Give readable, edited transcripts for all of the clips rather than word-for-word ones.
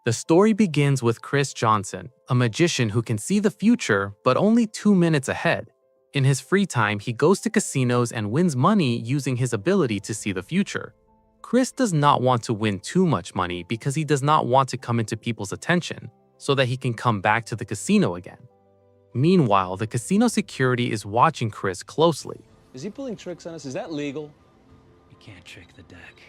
The story begins with Chris Johnson, a magician who can see the future but only 2 minutes ahead. In his free time, he goes to casinos and wins money using his ability to see the future. Chris does not want to win too much money because he does not want to come into people's attention so that he can come back to the casino again. Meanwhile, the casino security is watching Chris closely. Is he pulling tricks on us? Is that legal? You can't trick the deck.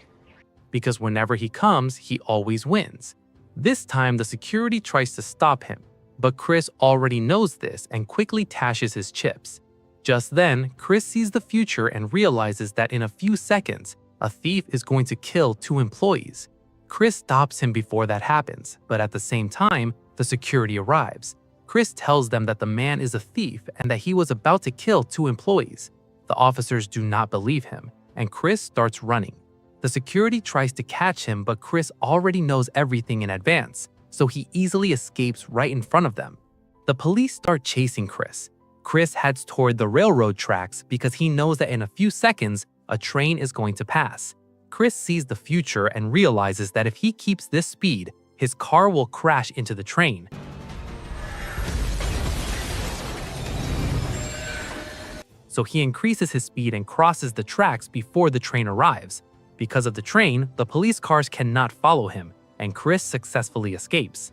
Because whenever he comes, he always wins. This time, the security tries to stop him, but Chris already knows this and quickly tashes his chips. Just then, Chris sees the future and realizes that in a few seconds, a thief is going to kill 2 employees. Chris stops him before that happens, but at the same time, the security arrives. Chris tells them that the man is a thief and that he was about to kill 2 employees. The officers do not believe him, and Chris starts running. The security tries to catch him, but Chris already knows everything in advance, so he easily escapes right in front of them. The police start chasing Chris. Chris heads toward the railroad tracks because he knows that in a few seconds, a train is going to pass. Chris sees the future and realizes that if he keeps this speed, his car will crash into the train. So he increases his speed and crosses the tracks before the train arrives. Because of the train, the police cars cannot follow him, and Chris successfully escapes.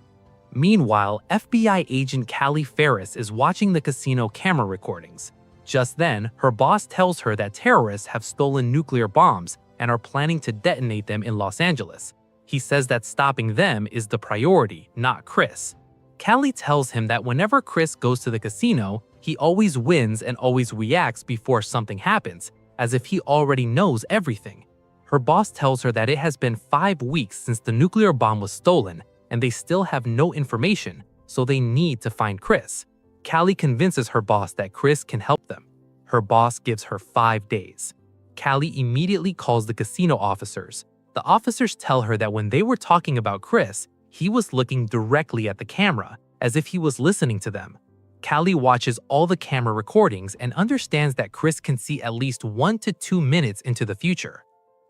Meanwhile, FBI agent Callie Ferris is watching the casino camera recordings. Just then, her boss tells her that terrorists have stolen nuclear bombs and are planning to detonate them in Los Angeles. He says that stopping them is the priority, not Chris. Callie tells him that whenever Chris goes to the casino, he always wins and always reacts before something happens, as if he already knows everything. Her boss tells her that it has been 5 weeks since the nuclear bomb was stolen, and they still have no information, so they need to find Chris. Callie convinces her boss that Chris can help them. Her boss gives her 5 days. Callie immediately calls the casino officers. The officers tell her that when they were talking about Chris, he was looking directly at the camera, as if he was listening to them. Callie watches all the camera recordings and understands that Chris can see at least 1 to 2 minutes into the future.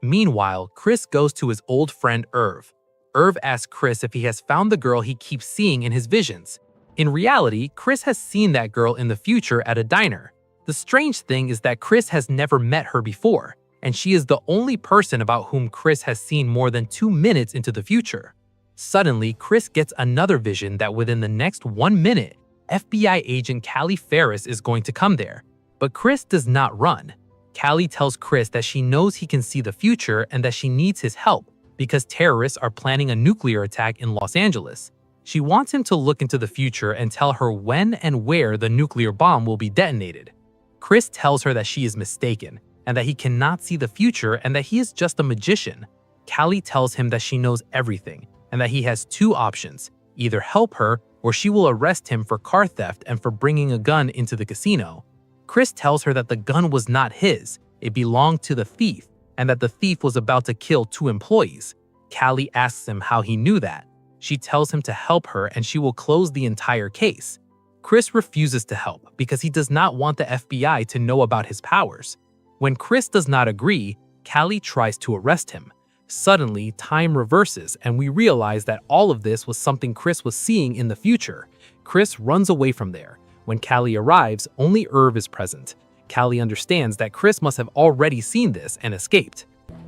Meanwhile, Chris goes to his old friend Irv. Irv asks Chris if he has found the girl he keeps seeing in his visions. In reality, Chris has seen that girl in the future at a diner. The strange thing is that Chris has never met her before, and she is the only person about whom Chris has seen more than 2 minutes into the future. Suddenly, Chris gets another vision that within the next 1 minute, FBI agent Callie Ferris is going to come there. But Chris does not run. Callie tells Chris that she knows he can see the future and that she needs his help because terrorists are planning a nuclear attack in Los Angeles. She wants him to look into the future and tell her when and where the nuclear bomb will be detonated. Chris tells her that she is mistaken and that he cannot see the future and that he is just a magician. Callie tells him that she knows everything and that he has 2 options, either help her or she will arrest him for car theft and for bringing a gun into the casino. Chris tells her that the gun was not his, it belonged to the thief, and that the thief was about to kill 2 employees. Callie asks him how he knew that. She tells him to help her and she will close the entire case. Chris refuses to help because he does not want the FBI to know about his powers. When Chris does not agree, Callie tries to arrest him. Suddenly, time reverses and we realize that all of this was something Chris was seeing in the future. Chris runs away from there. When Callie arrives, only Irv is present. Callie understands that Chris must have already seen this and escaped.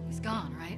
He's gone, right?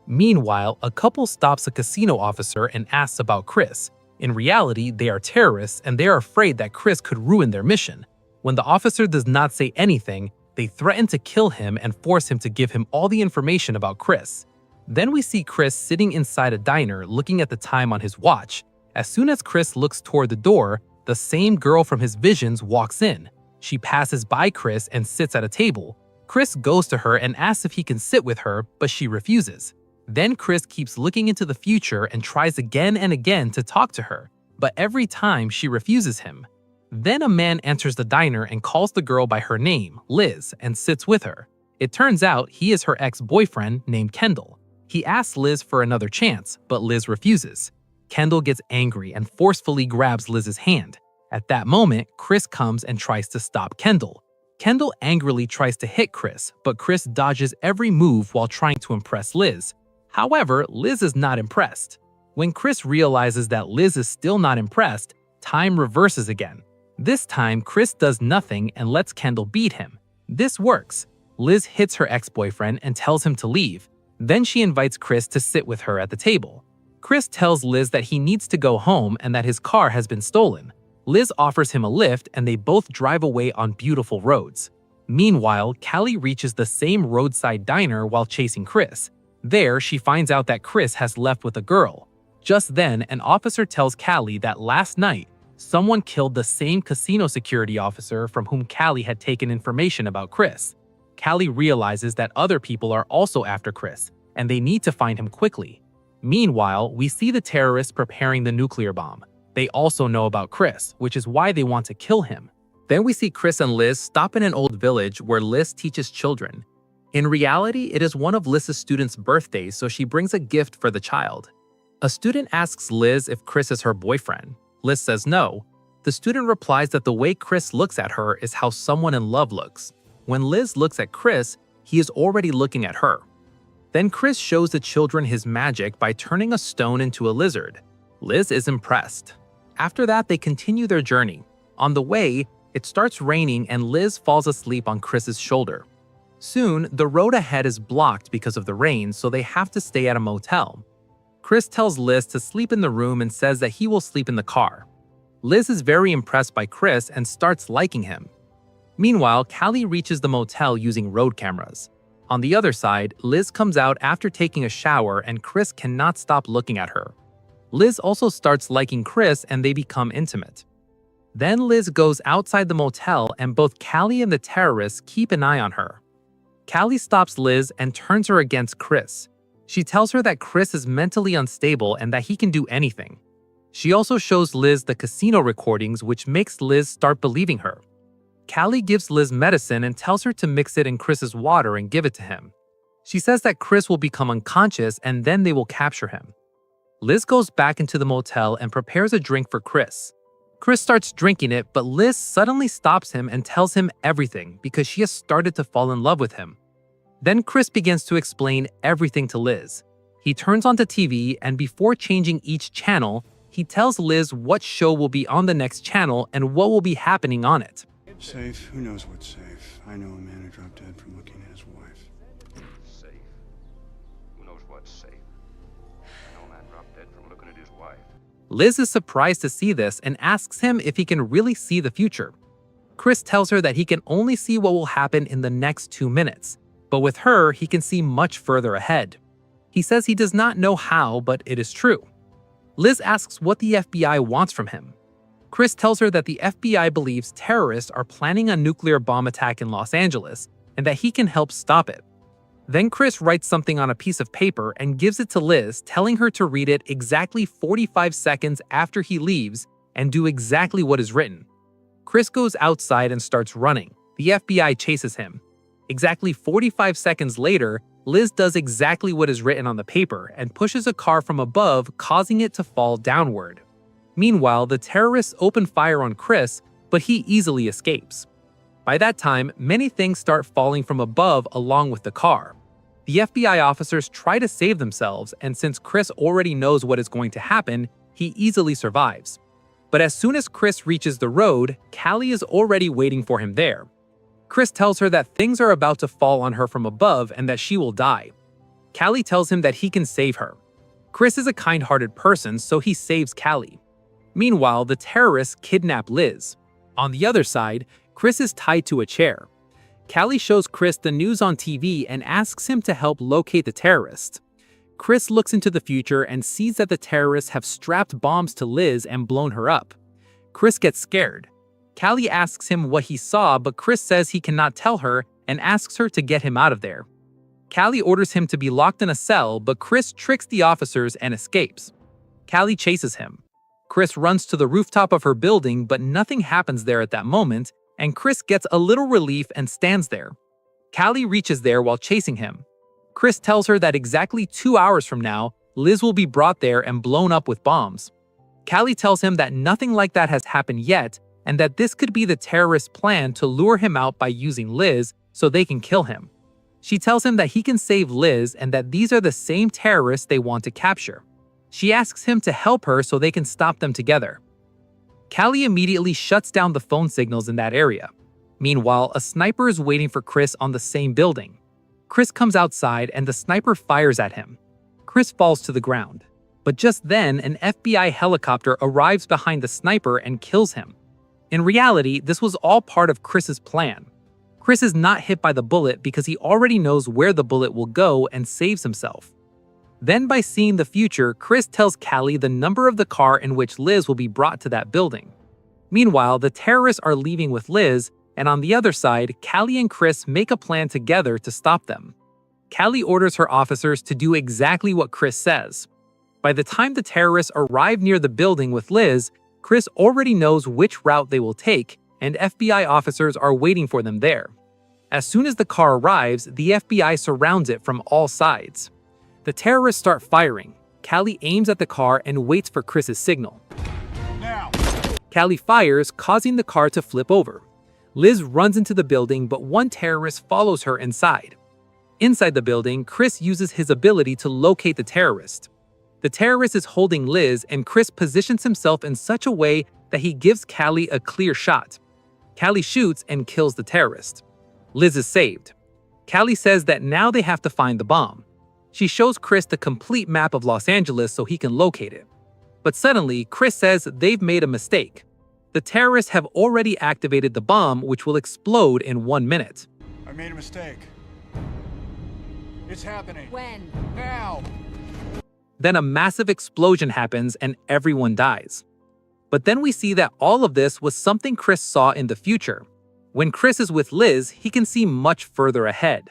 Meanwhile, a couple stops a casino officer and asks about Chris. In reality, they are terrorists and they are afraid that Chris could ruin their mission. When the officer does not say anything, they threaten to kill him and force him to give him all the information about Chris. Then we see Chris sitting inside a diner looking at the time on his watch. As soon as Chris looks toward the door, the same girl from his visions walks in. She passes by Chris and sits at a table. Chris goes to her and asks if he can sit with her, but she refuses. Then Chris keeps looking into the future and tries again and again to talk to her, but every time she refuses him. Then a man enters the diner and calls the girl by her name, Liz, and sits with her. It turns out he is her ex-boyfriend named Kendall. He asks Liz for another chance, but Liz refuses. Kendall gets angry and forcefully grabs Liz's hand. At that moment, Chris comes and tries to stop Kendall. Kendall angrily tries to hit Chris, but Chris dodges every move while trying to impress Liz. However, Liz is not impressed. When Chris realizes that Liz is still not impressed, time reverses again. This time, Chris does nothing and lets Kendall beat him. This works. Liz hits her ex-boyfriend and tells him to leave. Then she invites Chris to sit with her at the table. Chris tells Liz that he needs to go home and that his car has been stolen. Liz offers him a lift and they both drive away on beautiful roads. Meanwhile, Callie reaches the same roadside diner while chasing Chris. There, she finds out that Chris has left with a girl. Just then, an officer tells Callie that last night, someone killed the same casino security officer from whom Callie had taken information about Chris. Callie realizes that other people are also after Chris, and they need to find him quickly. Meanwhile, we see the terrorists preparing the nuclear bomb. They also know about Chris, which is why they want to kill him. Then we see Chris and Liz stop in an old village where Liz teaches children. In reality, it is one of Liz's students' birthdays, so she brings a gift for the child. A student asks Liz if Chris is her boyfriend. Liz says no. The student replies that the way Chris looks at her is how someone in love looks. When Liz looks at Chris, he is already looking at her. Then Chris shows the children his magic by turning a stone into a lizard. Liz is impressed. After that, they continue their journey. On the way, it starts raining and Liz falls asleep on Chris's shoulder. Soon, the road ahead is blocked because of the rain, so they have to stay at a motel. Chris tells Liz to sleep in the room and says that he will sleep in the car. Liz is very impressed by Chris and starts liking him. Meanwhile, Callie reaches the motel using road cameras. On the other side, Liz comes out after taking a shower and Chris cannot stop looking at her. Liz also starts liking Chris and they become intimate. Then Liz goes outside the motel and both Callie and the terrorists keep an eye on her. Callie stops Liz and turns her against Chris. She tells her that Chris is mentally unstable and that he can do anything. She also shows Liz the casino recordings, which makes Liz start believing her. Callie gives Liz medicine and tells her to mix it in Chris's water and give it to him. She says that Chris will become unconscious and then they will capture him. Liz goes back into the motel and prepares a drink for Chris. Chris starts drinking it, but Liz suddenly stops him and tells him everything because she has started to fall in love with him. Then Chris begins to explain everything to Liz. He turns on the TV and before changing each channel, he tells Liz what show will be on the next channel and what will be happening on it. Safe? Who knows what's safe? I know a man who dropped dead from looking at his wife. Safe? Who knows what's safe? I know a man dropped dead from looking at his wife. Liz is surprised to see this and asks him if he can really see the future. Chris tells her that he can only see what will happen in the next 2 minutes, but with her, he can see much further ahead. He says he does not know how, but it is true. Liz asks what the FBI wants from him. Chris tells her that the FBI believes terrorists are planning a nuclear bomb attack in Los Angeles and that he can help stop it. Then Chris writes something on a piece of paper and gives it to Liz, telling her to read it exactly 45 seconds after he leaves and do exactly what is written. Chris goes outside and starts running. The FBI chases him. Exactly 45 seconds later, Liz does exactly what is written on the paper and pushes a car from above, causing it to fall downward. Meanwhile, the terrorists open fire on Chris, but he easily escapes. By that time, many things start falling from above along with the car. The FBI officers try to save themselves, and since Chris already knows what is going to happen, he easily survives. But as soon as Chris reaches the road, Callie is already waiting for him there. Chris tells her that things are about to fall on her from above and that she will die. Callie tells him that he can save her. Chris is a kind-hearted person, so he saves Callie. Meanwhile, the terrorists kidnap Liz. On the other side, Chris is tied to a chair. Callie shows Chris the news on TV and asks him to help locate the terrorists. Chris looks into the future and sees that the terrorists have strapped bombs to Liz and blown her up. Chris gets scared. Callie asks him what he saw, but Chris says he cannot tell her and asks her to get him out of there. Callie orders him to be locked in a cell, but Chris tricks the officers and escapes. Callie chases him. Chris runs to the rooftop of her building, but nothing happens there at that moment, and Chris gets a little relief and stands there. Callie reaches there while chasing him. Chris tells her that exactly 2 hours from now, Liz will be brought there and blown up with bombs. Callie tells him that nothing like that has happened yet, and that this could be the terrorist's plan to lure him out by using Liz so they can kill him. She tells him that he can save Liz and that these are the same terrorists they want to capture. She asks him to help her so they can stop them together. Callie immediately shuts down the phone signals in that area. Meanwhile, a sniper is waiting for Chris on the same building. Chris comes outside and the sniper fires at him. Chris falls to the ground. But just then, an FBI helicopter arrives behind the sniper and kills him. In reality, this was all part of Chris's plan. Chris is not hit by the bullet because he already knows where the bullet will go and saves himself. Then, by seeing the future, Chris tells Callie the number of the car in which Liz will be brought to that building. Meanwhile, the terrorists are leaving with Liz, and on the other side, Callie and Chris make a plan together to stop them. Callie orders her officers to do exactly what Chris says. By the time the terrorists arrive near the building with Liz, Chris already knows which route they will take, and FBI officers are waiting for them there. As soon as the car arrives, the FBI surrounds it from all sides. The terrorists start firing. Callie aims at the car and waits for Chris's signal. Now! Callie fires, causing the car to flip over. Liz runs into the building, but one terrorist follows her inside. Inside the building, Chris uses his ability to locate the terrorist. The terrorist is holding Liz, and Chris positions himself in such a way that he gives Callie a clear shot. Callie shoots and kills the terrorist. Liz is saved. Callie says that now they have to find the bomb. She shows Chris the complete map of Los Angeles so he can locate it. But suddenly, Chris says they've made a mistake. The terrorists have already activated the bomb, which will explode in 1 minute. I made a mistake. It's happening. When? Now! Then a massive explosion happens and everyone dies. But then we see that all of this was something Chris saw in the future. When Chris is with Liz, he can see much further ahead.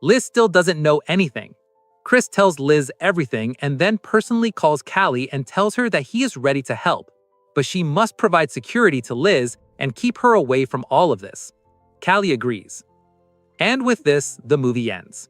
Liz still doesn't know anything. Chris tells Liz everything and then personally calls Callie and tells her that he is ready to help, but she must provide security to Liz and keep her away from all of this. Callie agrees. And with this, the movie ends.